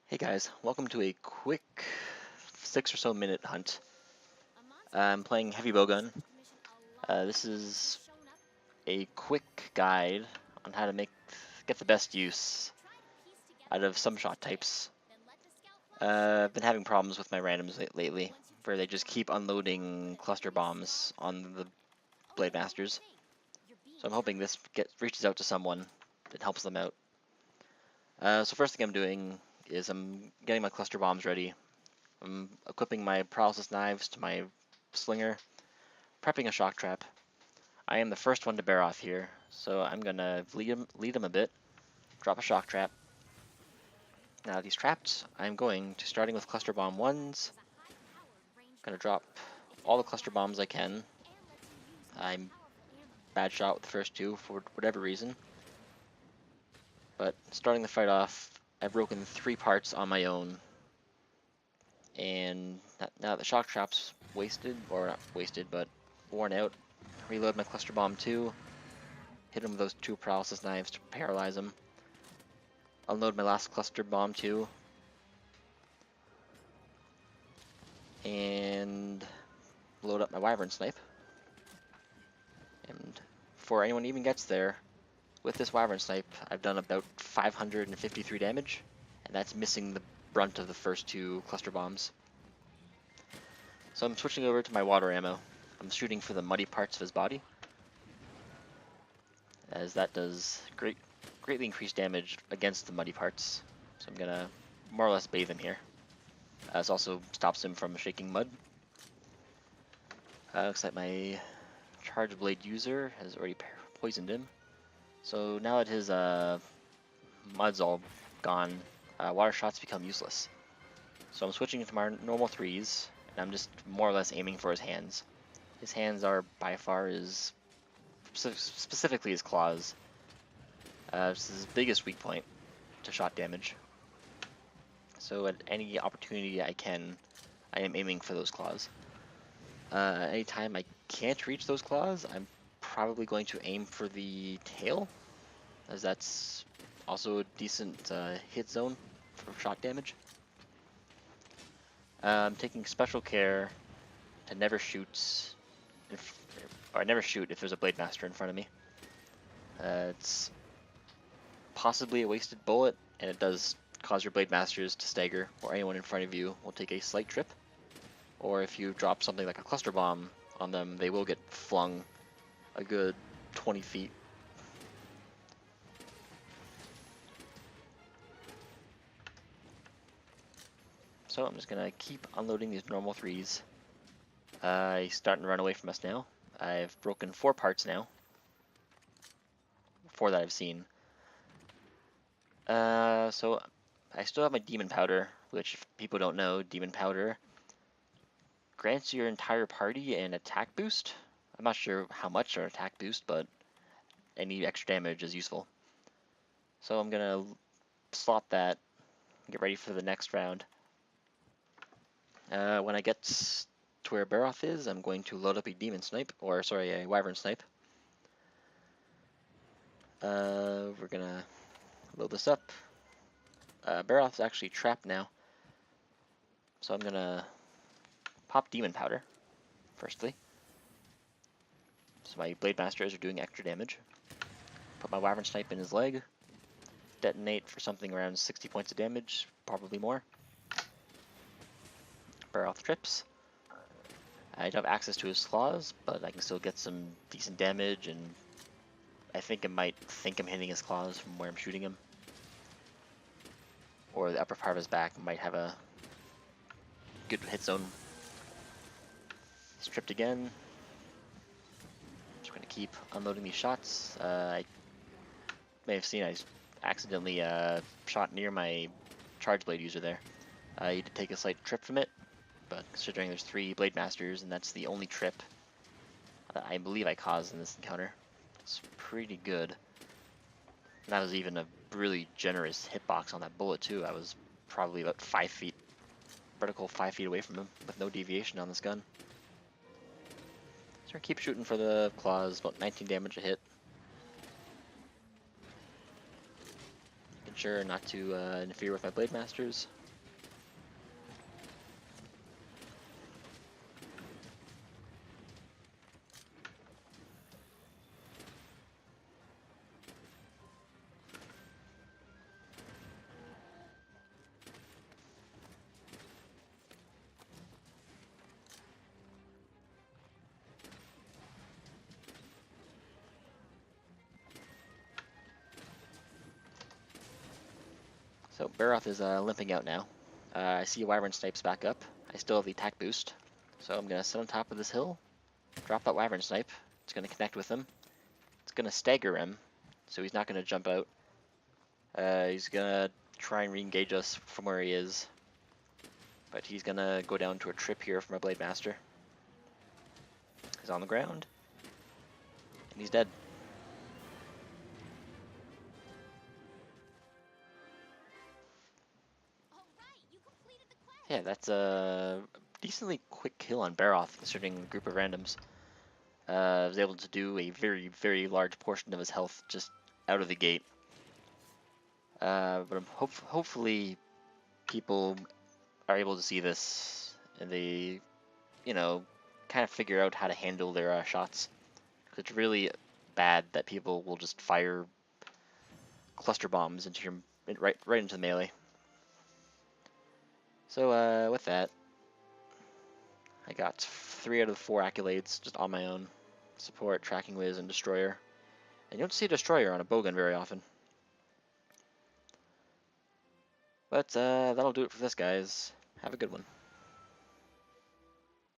Hey guys, welcome to a quick 6 or so minute hunt. I'm playing Heavy Bowgun. This is a quick guide on how to get the best use out of some shot types. I've been having problems with my randoms lately, where they just keep unloading cluster bombs on the Blade Masters. So I'm hoping this reaches out to someone that helps them out. So first thing I'm doing is I'm getting my cluster bombs ready. I'm equipping my paralysis knives to my slinger, prepping a shock trap. I am the first one to bear off here, so I'm gonna lead him a bit, drop a shock trap. Now that he's trapped, I'm going to, starting with cluster bomb ones, gonna drop all the cluster bombs I can. I'm bad shot with the first two for whatever reason, but starting the fight off, I've broken 3 parts on my own, and now the shock trap's wasted, or not wasted, but worn out. Reload my cluster bomb 2, hit him with those 2 paralysis knives to paralyze him. Unload my last cluster bomb 2, and load up my wyvern snipe. And before anyone even gets there, with this wyvern snipe, I've done about 553 damage, and that's missing the brunt of the first 2 cluster bombs. So I'm switching over to my water ammo. I'm shooting for the muddy parts of his body, as that does greatly increased damage against the muddy parts. So I'm gonna more or less bathe him here. This also stops him from shaking mud. Looks like my charge blade user has already poisoned him. So now that his mud's all gone, water shots become useless. So I'm switching from our normal 3s, and I'm just more or less aiming for his hands. His hands are by far specifically his claws. This is his biggest weak point to shot damage. So at any opportunity I am aiming for those claws. Anytime I can't reach those claws, I'm probably going to aim for the tail, as that's also a decent hit zone for shot damage. I'm taking special care to never shoot, never shoot if there's a Blade Master in front of me. It's possibly a wasted bullet, and it does cause your Blade Masters to stagger, or anyone in front of you will take a slight trip. Or if you drop something like a cluster bomb on them, they will get flung a good 20 feet. So I'm just gonna keep unloading these normal 3s. He's starting to run away from us now. I've broken 4 parts now. 4 that I've seen. So I still have my demon powder, which if people don't know, demon powder grants your entire party an attack boost. I'm not sure how much an attack boost, but any extra damage is useful. So I'm gonna slot that, get ready for the next round. When I get to where Baroth is, I'm going to load up a demon snipe, or sorry, a wyvern snipe. We're gonna load this up. Baroth's actually trapped now, so I'm gonna pop demon powder, firstly. So my blade masters are doing extra damage. Put my wyvern snipe in his leg. Detonate for something around 60 points of damage, probably more. Baroth trips. I don't have access to his claws, but I can still get some decent damage, and I think it might think I'm hitting his claws from where I'm shooting him. Or the upper part of his back might have a good hit zone. He's tripped again. Just going to keep unloading these shots. I may have seen I accidentally shot near my charge blade user there. He did take a slight trip from it, but considering there's 3 blade masters and that's the only trip I believe I caused in this encounter, it's pretty good. And that was even a really generous hitbox on that bullet too. I was probably about 5 feet, vertical 5 feet away from him with no deviation on this gun. So I keep shooting for the claws, about 19 damage a hit. Making sure not to interfere with my blade masters. So Baroth is limping out now. I see Wyvern Snipes back up. I still have the attack boost. So I'm going to sit on top of this hill, drop that Wyvern Snipe. It's going to connect with him. It's going to stagger him, so he's not going to jump out. He's going to try and re-engage us from where he is. But he's going to go down to a trip here from a Blade Master. He's on the ground. And he's dead. Yeah, that's a decently quick kill on Baroth, considering the group of randoms. I was able to do a very, very large portion of his health just out of the gate. But hopefully people are able to see this and they, you know, kind of figure out how to handle their shots. It's really bad that people will just fire cluster bombs into your right into the melee. So with that, I got 3 out of 4 accolades just on my own. Support, Tracking Whiz, and Destroyer. And you don't see a Destroyer on a Bowgun very often. But that'll do it for this, guys. Have a good one.